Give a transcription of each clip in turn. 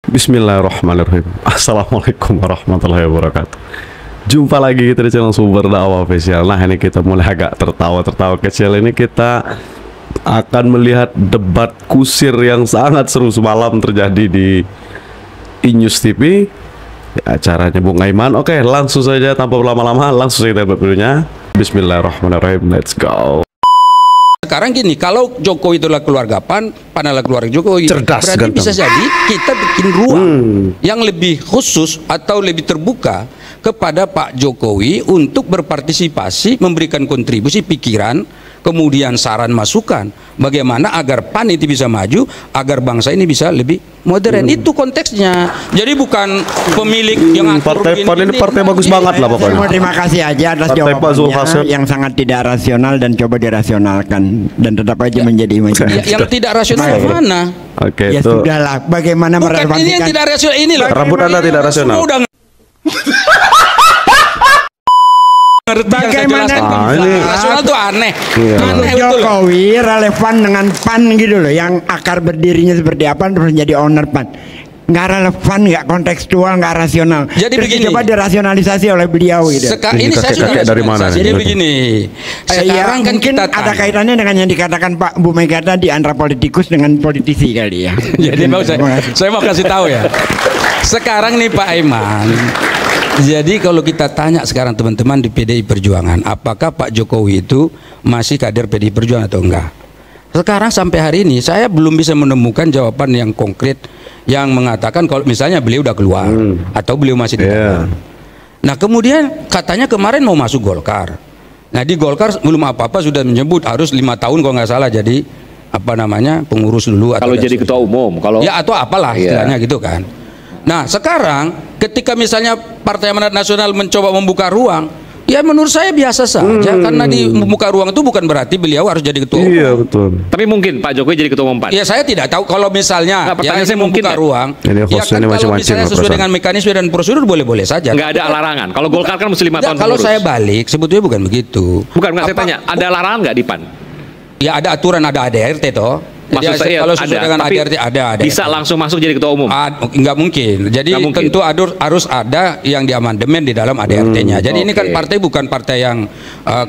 Bismillahirrahmanirrahim. Assalamualaikum warahmatullahi wabarakatuh. Jumpa lagi kita di channel Sumber Dakwah Official. Nah, ini kita mulai agak tertawa kecil. Ini kita akan melihat debat kusir yang sangat seru semalam terjadi di Inews TV, acaranya Bung Aiman. Oke, langsung saja tanpa berlama-lama, langsung saja kita videonya. Bismillahirrahmanirrahim. Let's go. Sekarang gini, kalau Jokowi itulah keluarga PAN adalah keluarga Jokowi, cerdas, berarti ganteng. bisa jadi kita bikin ruang yang lebih khusus atau lebih terbuka kepada Pak Jokowi untuk berpartisipasi, memberikan kontribusi pikiran, kemudian saran masukan bagaimana agar PAN itu bisa maju, agar bangsa ini bisa lebih modern. Itu konteksnya. Jadi bukan pemilik yang partai PAN ini partai bagus banget lah pokoknya. Terima kasih aja atas jawabannya yang sangat tidak rasional dan coba dirasionalkan dan tetap aja menjadi imajinasi. Yang tidak rasional mana? Oke, ya itu sudahlah, bagaimana merelevasikan ini yang tidak rasional, ini loh. rambut Anda tidak rasional. Bagaimana ini rasional itu aneh. Iya. Aneh betul. Jokowi relevan dengan PAN gitu loh, yang akar berdirinya seperti apa terus menjadi owner PAN. Nggak relevan, nggak kontekstual, nggak rasional. Jadi terus begini, coba dirasionalisasi oleh beliau gitu. Ini saya sudah dari mana? Jadi begini, sekarang kan mungkin kita ada kaitannya dengan yang dikatakan Pak Bu Mega tadi, antara politikus dengan politisi kali ya. Jadi mau saya mau kasih tahu ya. Sekarang nih Pak Aiman. Jadi kalau kita tanya sekarang teman-teman di PDI Perjuangan, apakah Pak Jokowi itu masih kader PDI Perjuangan atau enggak? Sekarang sampai hari ini saya belum bisa menemukan jawaban yang konkret yang mengatakan kalau misalnya beliau udah keluar atau beliau masih di dalam. Nah kemudian katanya kemarin mau masuk Golkar. Nah di Golkar belum apa-apa sudah menyebut harus 5 tahun kalau nggak salah jadi apa namanya pengurus dulu. Kalau jadi ketua umum, kalau ya atau apalah istilahnya gitu kan. Nah sekarang ketika misalnya Partai Amanat Nasional mencoba membuka ruang, ya menurut saya biasa saja karena di membuka ruang itu bukan berarti beliau harus jadi ketua umum. Iya betul. tapi mungkin Pak Jokowi jadi ketua umum PAN. Ya saya tidak tahu kalau misalnya pertanyaan saya membuka mungkin ruang. Ini Ya hostnya kan ini kalau macam-macam misalnya loh, sesuai perasaan. dengan mekanisme dan prosedur boleh-boleh saja. Nggak ada larangan. Kalau Golkar kan mesti 5 tahun Kalau pengurus. saya balik sebetulnya bukan begitu. Bukan, saya tanya, ada larangan nggak di PAN? Ya ada aturan, ada ADRT toh. Jadi Maksud saya kalau sesuai ada, dengan tapi ADRT ada. bisa langsung masuk jadi ketua umum? Nggak mungkin. Jadi Nggak mungkin. tentu harus ada yang diamandemen di dalam ADRT-nya. Jadi ini kan partai bukan partai yang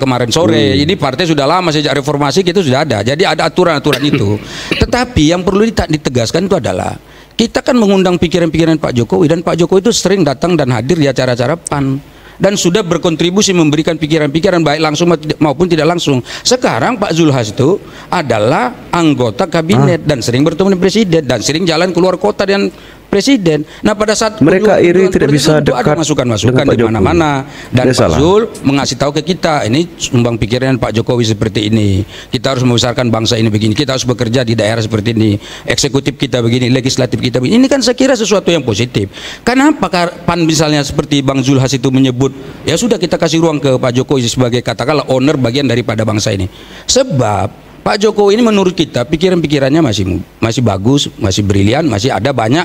kemarin sore. Ini partai sudah lama sejak reformasi kita sudah ada. Jadi ada aturan-aturan itu. Tetapi yang perlu ditegaskan itu adalah kita kan mengundang pikiran-pikiran Pak Jokowi, dan Pak Jokowi itu sering datang dan hadir di acara-acara PAN dan sudah berkontribusi memberikan pikiran-pikiran baik langsung maupun tidak langsung. Sekarang Pak Zulhas itu adalah anggota kabinet dan sering bertemu dengan presiden dan sering jalan keluar kota dengan presiden. Nah pada saat Mereka iri tidak bisa itu ada dekat masukan-masukan dengan Pak di mana-mana dan Jokowi. Pak Zul mengasih tahu ke kita, ini sumbang pikiran Pak Jokowi seperti ini, kita harus membesarkan bangsa ini begini, kita harus bekerja di daerah seperti ini, eksekutif kita begini, legislatif kita begini. Ini kan saya kira sesuatu yang positif. Kenapa PAN misalnya seperti Bang Zulhas itu menyebut ya sudah kita kasih ruang ke Pak Jokowi sebagai katakanlah owner bagian daripada bangsa ini, sebab Pak Jokowi ini menurut kita pikiran-pikirannya masih bagus, masih brilian, masih ada banyak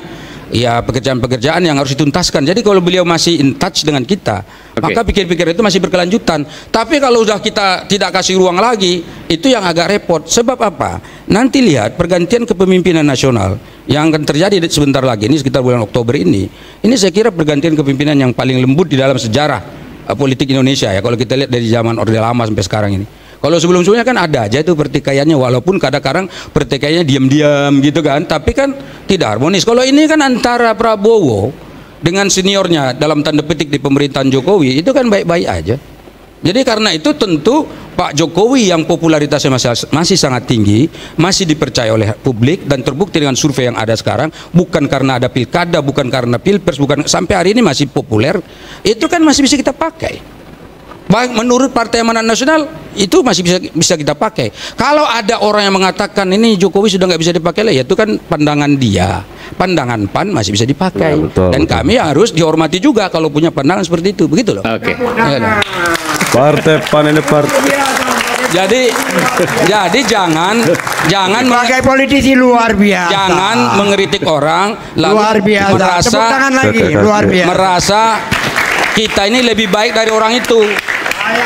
ya pekerjaan-pekerjaan yang harus dituntaskan. Jadi kalau beliau masih in touch dengan kita, maka pikir-pikir itu masih berkelanjutan. Tapi kalau sudah kita tidak kasih ruang lagi, itu yang agak repot. Sebab apa? Nanti lihat pergantian kepemimpinan nasional yang akan terjadi sebentar lagi, ini sekitar bulan Oktober ini. Ini saya kira pergantian kepemimpinan yang paling lembut di dalam sejarah politik Indonesia ya. Kalau kita lihat dari zaman Orde Lama sampai sekarang ini. Kalau sebelum-sebelumnya kan ada aja itu pertikaiannya, walaupun kadang-kadang pertikaiannya diam-diam gitu kan, tapi kan tidak harmonis. Kalau ini kan antara Prabowo dengan seniornya dalam tanda petik di pemerintahan Jokowi itu kan baik-baik aja. Jadi karena itu tentu Pak Jokowi yang popularitasnya masih sangat tinggi, masih dipercaya oleh publik dan terbukti dengan survei yang ada sekarang, bukan karena ada pilkada, bukan karena pilpres, bukan, sampai hari ini masih populer, itu kan masih bisa kita pakai. Baik menurut Partai Amanat Nasional itu masih bisa kita pakai. Kalau ada orang yang mengatakan ini Jokowi sudah nggak bisa dipakai lah, ya itu kan pandangan dia. Pandangan PAN masih bisa dipakai. Ya, betul, dan betul. kami harus dihormati juga kalau punya pandangan seperti itu, begitu loh. Oke. Ya, Partai PAN ini jadi jangan Sebagai politisi luar biasa. jangan mengkritik orang lalu Luar biasa. merasa Tepuk tangan lagi. Luar biasa. merasa kita ini lebih baik dari orang itu.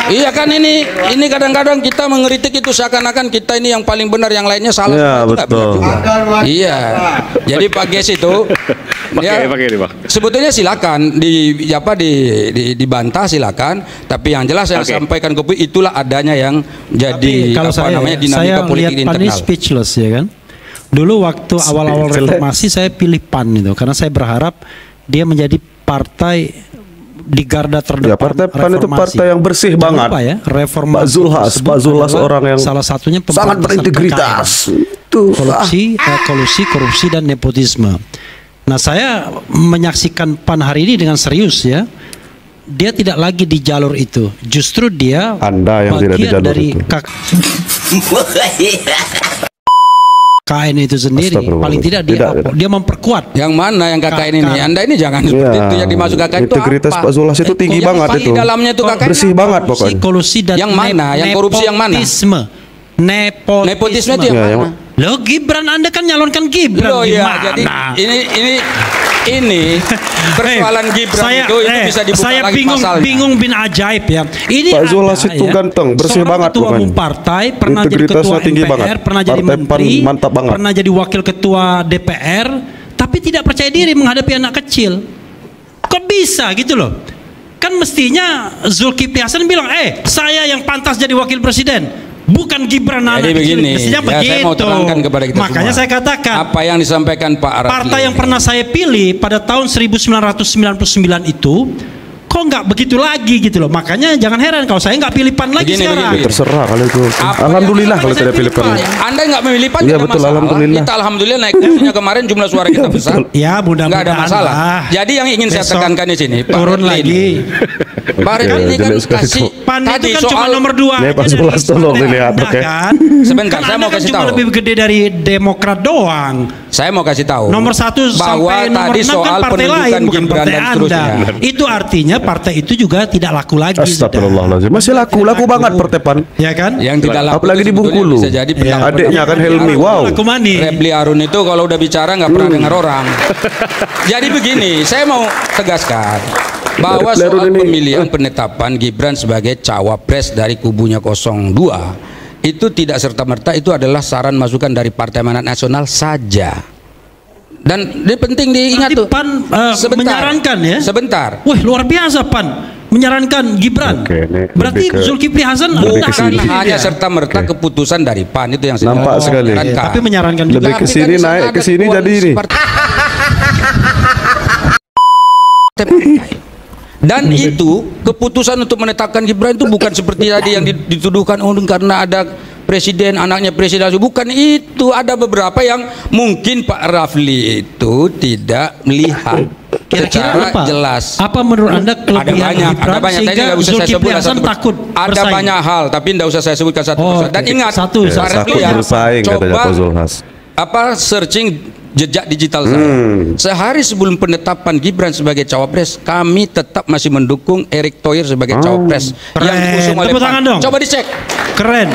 Iya kan, ini kadang-kadang kita mengkritik itu seakan-akan kita ini yang paling benar, yang lainnya salah. Ya, Itu nggak benar betul. juga. Iya. Jadi Pak Ges itu Pakai ini, Bang. Sebetulnya silakan dibantah silakan, tapi yang jelas saya sampaikan ke publik itulah adanya yang jadi kalau dinamika politik PAN ini internal. speechless ya kan. Dulu waktu awal-awal reformasi saya pilih PAN itu karena saya berharap dia menjadi partai di garda terdepan. Ya, partai PAN itu partai yang bersih Jangan banget. lupa ya, reformasi Pak Zulhas orang yang salah satunya sangat berintegritas. Itu kolusi, korupsi dan nepotisme. Nah, saya menyaksikan PAN hari ini dengan serius ya. Dia tidak lagi di jalur itu. Justru dia Anda yang tidak di bagian jalur dari itu. KKN itu sendiri. Paling tidak dia memperkuat. Yang mana yang KKN ini? Anda ini jangan seperti itu yang dimasuk KKN itu integritas apa? Pak Zulhas itu tinggi Yang banget paling itu. dalamnya itu KKN Bersih banget pokoknya. Kolusi dan Yang mana? Yang korupsi yang mana? Nepotisme itu yang Ya, mana? Loh, Gibran, Anda kan nyalonkan Gibran. Loh ya, Gimana? jadi ini persoalan Gibran itu bisa dibuka saya lagi pasalnya. bingung bin ajaib ya. Ini Pak Zulhas itu ganteng, bersih banget ketua pokoknya. umum partai, pernah jadi Integritasnya ketua tinggi MPR, banget. pernah jadi Partai PAN menteri, mantap banget. pernah jadi wakil ketua DPR, tapi tidak percaya diri menghadapi anak kecil. Kok bisa gitu loh? Kan mestinya Zulkifli Hasan bilang, saya yang pantas jadi wakil presiden. Bukan Gibran anak Jadi kecil. begini, Mestinya ya, begitu. saya mau terangkan kepada kita Makanya semua. saya katakan Apa yang disampaikan Pak Rafli. partai yang pernah saya pilih pada tahun 1999 itu kok nggak begitu lagi gitu loh. Makanya jangan heran kalau saya nggak pilih PAN lagi sekarang. begini. Terserah kalau itu. Apa Alhamdulillah yang kalau saya tidak pilih PAN. Anda nggak memilih PAN Iya, tidak betul, masalah. alhamdulillah. Kita alhamdulillah naiknya kemarin jumlah suara kita besar. Ya Nggak mudah-mudahan ada masalah. lah. Jadi yang ingin saya Besok tekankan di sini, Pak turun Refli lagi. ini. Pak Refli ini kan jelas sekali kasih kok. PAN itu tadi kan cuma soal nomor 2 Nih, Pak Zulhas tolong dilihat, oke. kan? Sebentar, Kan saya Anda mau kan kasih cuma tahu. lebih gede dari Demokrat doang. Saya mau kasih tahu Nomor 1 bahwa sampai nomor tadi 6 soal kan partai penunjukan lain, bukan Gibran partai dan Anda. seterusnya. Itu artinya partai itu juga tidak laku lagi. Astagfirullahaladzim. Masih laku banget partai PAN. Ya kan? yang tidak laku Apalagi itu di sebetulnya Bengkulu. bisa jadi Ya, adiknya kan Helmi. Wow. Laku mani. Refli Harun itu kalau udah bicara nggak pernah dengar orang. Jadi begini, saya mau tegaskan bahwa Refli Harun soal ini, pemilihan penetapan Gibran sebagai cawapres dari kubunya 02 itu tidak serta-merta itu adalah saran masukan dari Partai Amanat Nasional saja. Dan ini penting diingat Nanti tuh. PAN menyarankan ya. Sebentar. Wah, luar biasa PAN menyarankan Gibran. Oke, ini Berarti lebih ke- Zulkifli Hasan lebih ke Bukan sini. hanya serta merta keputusan dari PAN itu yang saya Nampak sekali. sarankan. Tapi menyarankan juga. Lebih ke Tapi sini kan di sana naik ada ke sini koalisi jadi ini. partai. Dan itu keputusan untuk menetapkan Gibran itu bukan seperti tadi yang dituduhkan karena ada presiden, anaknya presiden, bukan itu. Ada beberapa yang mungkin Pak Rafli itu tidak melihat Kira-kira secara apa? jelas. Apa menurut Anda kelebihan Ada banyak. Tadi sehingga nggak usah saya Zulkifli sebutkan Hasan satu persatu. takut Ada bersaing? banyak hal, tapi tidak usah saya sebutkan satu Oh, persatu. Dan oke. ingat, Satu, Pak satu Refli Takut ya, bersaing katanya coba Pak Zulhas. searching jejak digital saya. Sehari sebelum penetapan Gibran sebagai cawapres, kami tetap masih mendukung Erick Thohir sebagai cawapres yang Keren. diusung oleh Tepuk PAN. tangan dong. Coba dicek. Keren.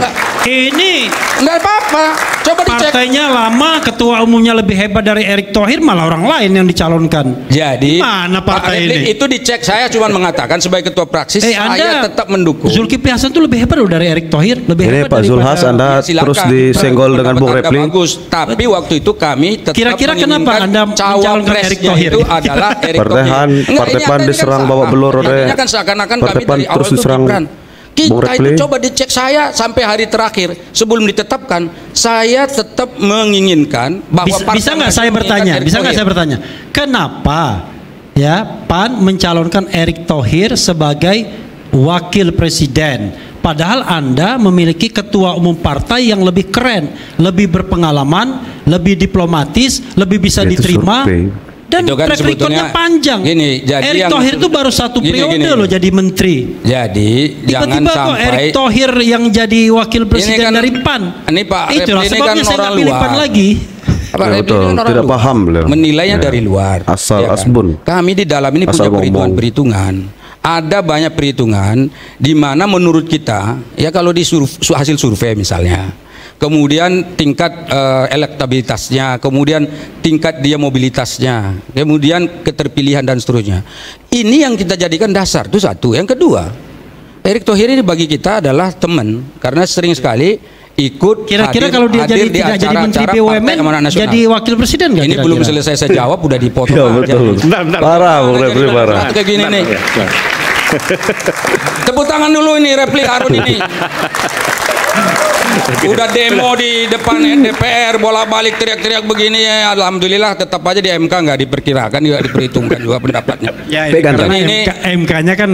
Ini Enggak apa-apa. Coba dicek. partainya lama, ketua umumnya lebih hebat dari Erick Thohir, malah orang lain yang dicalonkan. Jadi Mana partai Pak Refli, ini? itu dicek. Saya cuma mengatakan sebagai ketua praksis saya Anda tetap mendukung. Zulkifli Hasan itu lebih hebat loh dari Erick Thohir, lebih Ini hebat Pak Zulhas, daripada- Anda Ya, silakan. terus disenggol dengan Bung Pendapat Anda Refli. bagus, tapi waktu itu kami tetap Kira-kira kenapa menginginkan Anda mencalonkan cawapresnya Erick Thohir? itu adalah Erick Partai Thohir. Han, Enggak, Partai ini PAN Anda ini diserang kan babak salah. belur oleh Artinya kan seakan-akan Partai kami PAN dari awal terus itu diserang Gibran. Bung Kita itu Refli. coba dicek, saya sampai hari terakhir sebelum ditetapkan saya tetap menginginkan bahwa bisa nggak saya bertanya? Bisa nggak saya bertanya? Kenapa ya PAN mencalonkan Erick Thohir sebagai wakil presiden? Padahal Anda memiliki ketua umum partai yang lebih keren, lebih berpengalaman, lebih diplomatis, lebih bisa Itu diterima. survei. Dan Itu kan track recordnya sebetulnya panjang. gini, jadi Erick yang- Thohir itu baru satu gini, periode gini. loh jadi menteri. Jadi jangan Tiba-tiba kok sampai Erick Thohir yang jadi wakil presiden kan- dari PAN. ini Pak Itulah Refli ini sebabnya kan saya orang nggak pilih luar. PAN lagi. Pak Ya, Refli betul. ini orang Tidak luar. paham beliau. Menilainya Ya. dari luar. Asal ya kan? asbun. Kami di dalam ini Asal punya ngomong. perhitungan-perhitungan. Ada banyak perhitungan di mana menurut kita ya kalau di hasil survei misalnya, kemudian tingkat elektabilitasnya, kemudian tingkat dia mobilitasnya, kemudian keterpilihan dan seterusnya. Ini yang kita jadikan dasar, itu satu. Yang kedua, Erick Thohir ini bagi kita adalah teman karena sering sekali ikut Kira-kira hadir- kalau dia hadir jadi di tidak jadi menteri acara-acara Partai BUMN Amanat Nasional. jadi wakil presiden nggak? Ini belum kira-kira? selesai saya jawab udah dipotong Iya aja. betul. Parah, Bung Refli parah. Kayak gini nih. Ya, ya. Tepuk tangan dulu ini Refli Harun ini. Udah demo di depan DPR bolak-balik teriak-teriak begini ya. Alhamdulillah tetap aja di MK nggak diperkirakan juga diperhitungkan juga pendapatnya. Ya, Pegang karena ini- MK-nya kan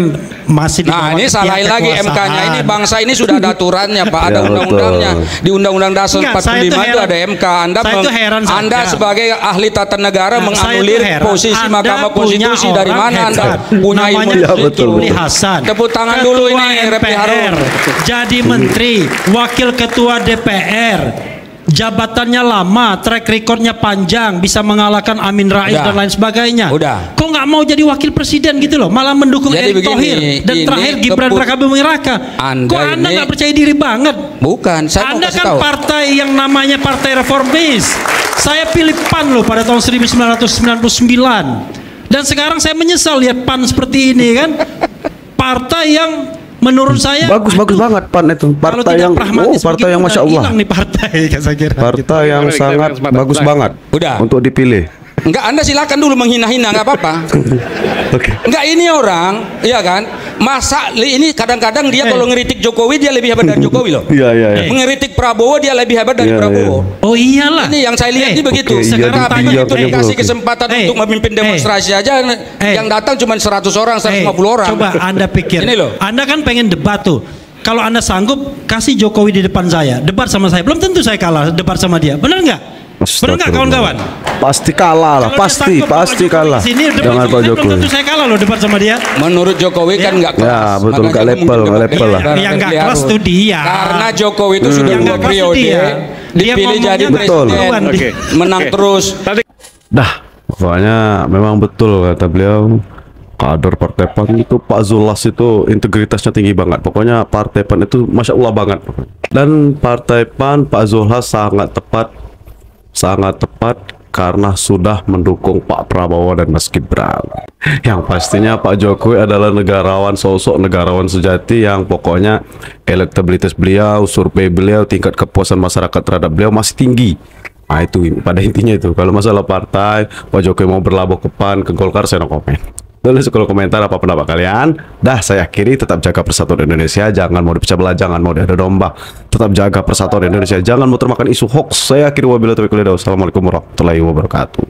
masih di Nah bawah ini salahin pihak lagi MK-nya kekuasaan. ini bangsa ini sudah ada aturannya Pak, ada Ya, undang-undangnya. betul. Di Undang-Undang Dasar Enggak, saya 45 tuh itu heran. ada MK. Saya tuh heran saja. Anda sebagai ahli tata negara Nah, saya menganulir tuh heran. posisi Anda Mahkamah punya Konstitusi dari orang mana Anda hebat. punya ilmu Namanya Ya, betul, Zulkifli betul. Hasan. Tepuk tangan dulu Ketua ini, Refli Harun. MPR, jadi menteri, wakil ketua DPR, jabatannya lama, track recordnya panjang, bisa mengalahkan Amin Rais Udah. dan lain sebagainya. Udah. Kok nggak mau jadi wakil presiden gitu loh, malah mendukung Jadi Erick begini, Thohir dan ini terakhir Gibran Raka Buming Raka. Anda Kok Anda ini- nggak percaya diri banget? Bukan, saya mau Anda kasih kan tahu. partai yang namanya Partai Reformis. Saya pilih PAN loh pada tahun 1999. Dan sekarang saya menyesal lihat PAN seperti ini kan. Partai yang menurut saya Bagus banget PAN itu. kalau Partai tidak yang pragmatis partai begitu yang udah Masya Allah. hilang nih partai saya kira. Partai yang Kita sangat kesempatan. bagus Baik. banget Udah. untuk dipilih. Enggak, Anda silakan dulu menghina-hina nggak apa-apa. Oke. Enggak, ini orang, iya kan? Masa ini kadang-kadang dia kalau ngeritik Jokowi dia lebih hebat dari Jokowi loh. Iya iya iya. Mengeritik Prabowo dia lebih hebat dari Iya, Prabowo. Oh iyalah. Ini yang saya lihat ini begitu. Oke, iya, Sekarang dia begitu punya dikasih Oke. kesempatan Eh, untuk memimpin demonstrasi aja, yang datang cuma 100 orang, 150 orang. Coba Anda pikir. Ini loh. Anda kan pengen debat tuh. Kalau Anda sanggup kasih Jokowi di depan saya, debat sama saya. Belum tentu saya kalah debat sama dia. Benar nggak? Benar nggak kawan-kawan? Pasti kalah lah, Kalau dia pasti sanggup bawa pasti Jokowi kalah. di sini, debat Jangan sama Pak saya, belum Jokowi. tentu saya kalah loh debat sama dia. Menurut Jokowi kan nggak kelas. Ya, betul, Makanya nggak Jokowi level, mungkin nggak debat level lah. dengan Yang nggak Refli kelas Harun. tuh dia. Karena Jokowi itu sudah Yang 2 nggak kelas tuh periode dia. Dia dipilih ngomongnya jadi nggak Betul. presiden, Oke. menang Oke. terus. Tapi Dah, pokoknya memang betul kata beliau. Kader Partai PAN itu Pak Zulhas itu integritasnya tinggi banget. Pokoknya Partai PAN itu Masya Allah banget. Dan Partai PAN Pak Zulhas sangat tepat karena sudah mendukung Pak Prabowo dan Mas Gibran. Yang pastinya Pak Jokowi adalah negarawan, sosok negarawan sejati yang pokoknya elektabilitas beliau, survei beliau, tingkat kepuasan masyarakat terhadap beliau masih tinggi. Nah itu pada intinya itu. Kalau masalah partai, Pak Jokowi mau berlabuh ke PAN, ke Golkar, saya no komen. Tulis di kolom komentar apa pendapat kalian. Dah, saya akhiri. Tetap jaga persatuan Indonesia. Jangan mau dipecah belah, jangan mau diadu domba. Tetap jaga persatuan Indonesia. Jangan mau termakan isu hoax. Saya akhiri wabillahi taufiq wal hidayah. Wassalamualaikum warahmatullahi wabarakatuh.